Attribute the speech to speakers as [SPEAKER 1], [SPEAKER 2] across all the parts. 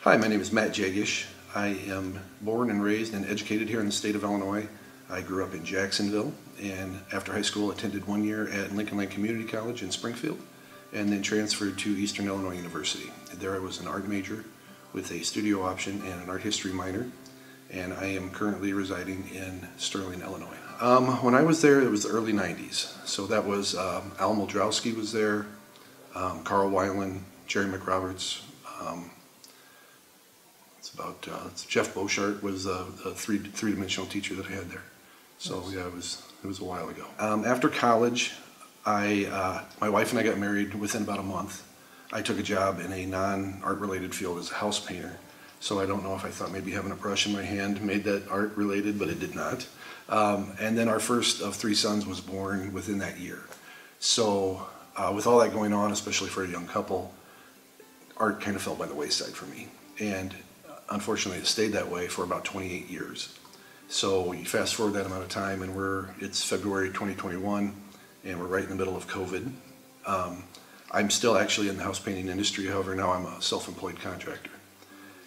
[SPEAKER 1] Hi, my name is Matt Jagitsch. I am born and raised and educated here in the state of Illinois. I grew up in Jacksonville and after high school attended 1 year at Lincoln Community College in Springfield and then transferred to Eastern Illinois University. There I was an art major with a studio option and an art history minor, and I am currently residing in Sterling, Illinois. When I was there, it was the early 90s. So that was Al Moldrowski was there, Carl Weiland, Jerry McRoberts, Jeff Beauchart was a three-dimensional teacher that I had there. So yeah, it was a while ago. After college, my wife and I got married within about a month. I took a job in a non-art related field as a house painter. So I don't know if I thought maybe having a brush in my hand made that art related, but it did not. And then our first of 3 sons was born within that year. So with all that going on, especially for a young couple, art kind of fell by the wayside for me. And unfortunately, it stayed that way for about 28 years. So you fast forward that amount of time and it's February 2021 and we're right in the middle of COVID. I'm still actually in the house painting industry, however now I'm a self-employed contractor.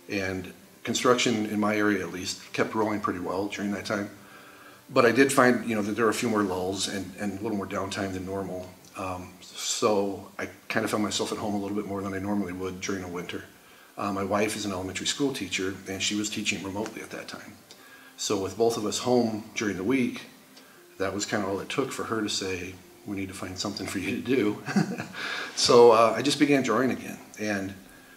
[SPEAKER 1] And construction in my area at least kept rolling pretty well during that time. But I did find that there were a few more lulls and a little more downtime than normal. So I kind of found myself at home a little bit more than I normally would during the winter. My wife is an elementary school teacher and she was teaching remotely at that time. So with both of us home during the week, that was kind of all it took for her to say, we need to find something for you to do. So I just began drawing again, and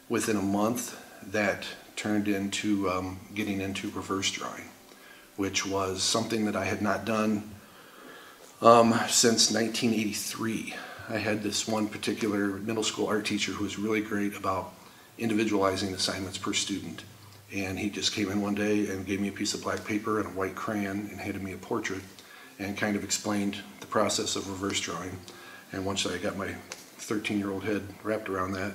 [SPEAKER 1] within a month that turned into getting into reverse drawing, which was something that I had not done since 1983. I had this one particular middle school art teacher who was really great about individualizing assignments per student. And he just came in one day and gave me a piece of black paper and a white crayon and handed me a portrait and kind of explained the process of reverse drawing. And once I got my 13-year-old head wrapped around that,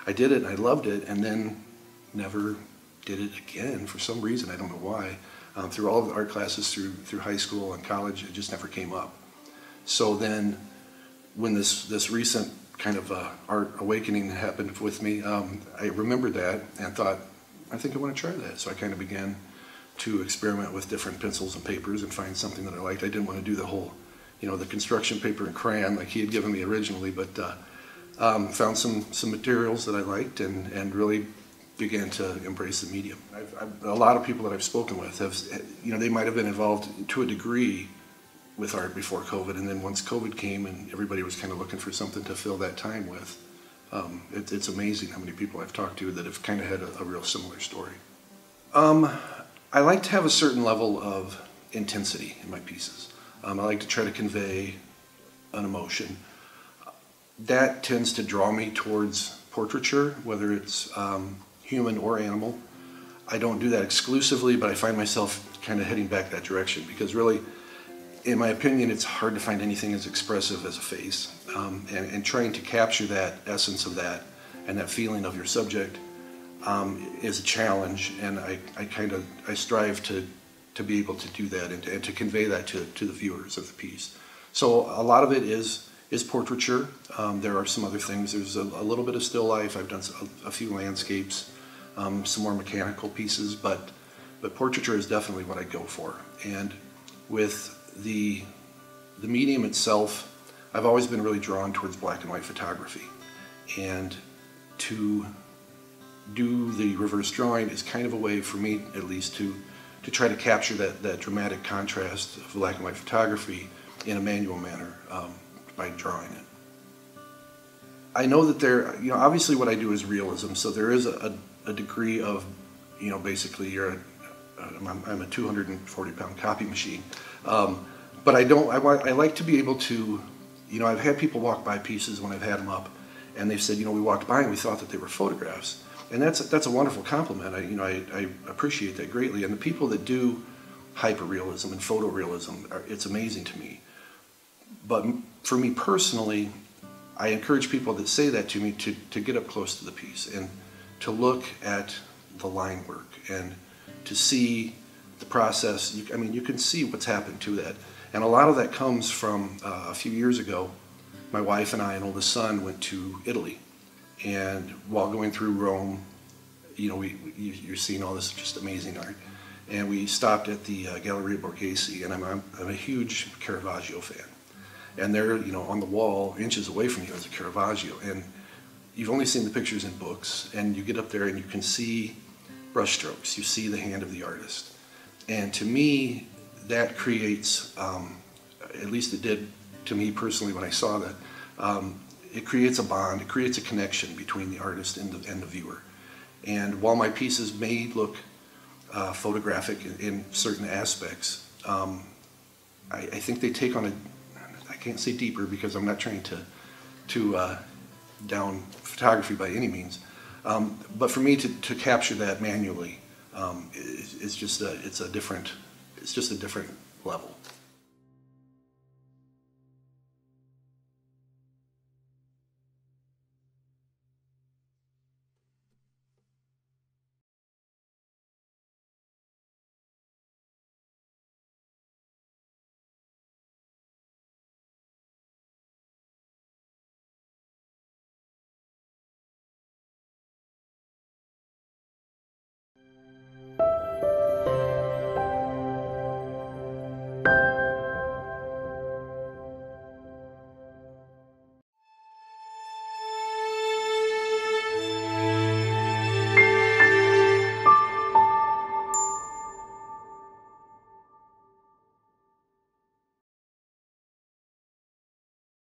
[SPEAKER 1] I did it and I loved it, and then never did it again for some reason. I don't know why. Through all of the art classes through high school and college, it just never came up. So then when this recent kind of art awakening happened with me, I remembered that and thought, I think I want to try that. So I kind of began to experiment with different pencils and papers and find something that I liked. I didn't want to do the whole, the construction paper and crayon like he had given me originally, but found some materials that I liked and really began to embrace the medium. A lot of people that I've spoken with have, they might have been involved to a degree with art before COVID, and then once COVID came and everybody was kind of looking for something to fill that time with, it's amazing how many people I've talked to that have kind of had a real similar story. I like to have a certain level of intensity in my pieces. I like to try to convey an emotion. That tends to draw me towards portraiture, whether it's human or animal. I don't do that exclusively, but I find myself kind of heading back that direction because really, in my opinion, it's hard to find anything as expressive as a face. And trying to capture that essence of that and that feeling of your subject is a challenge, and I strive to be able to do that and to convey that to the viewers of the piece. So a lot of it is portraiture. There are some other things. There's a little bit of still life. I've done a few landscapes, some more mechanical pieces, but portraiture is definitely what I go for. And with the medium itself, I've always been really drawn towards black and white photography, and to do the reverse drawing is kind of a way for me, at least, to try to capture that dramatic contrast of black and white photography in a manual manner by drawing it. I know that obviously what I do is realism, so there is a degree of, basically I'm a 240-pound copy machine. But I like to be able to, I've had people walk by pieces when I've had them up, and they've said, we walked by and we thought that they were photographs. And that's a wonderful compliment. I appreciate that greatly. And the people that do hyperrealism and photorealism, it's amazing to me. But for me personally, I encourage people that say that to me to get up close to the piece and to look at the line work and to see the process. You can see what's happened to that. And a lot of that comes from a few years ago, my wife and I and oldest son went to Italy. And while going through Rome, you know, you're seeing all this just amazing art. And we stopped at the Galleria Borghese, and I'm a huge Caravaggio fan. And there, you know, on the wall, inches away from you, is a Caravaggio. And you've only seen the pictures in books, and you get up there and you can see brushstrokes, you see the hand of the artist. And to me, that creates, at least it did to me personally when I saw that, it creates a bond, it creates a connection between the artist and the viewer. And while my pieces may look photographic in certain aspects, I think they take on a, I can't say deeper because I'm not trying to down photography by any means, but for me to capture that manually is just it's just a different level.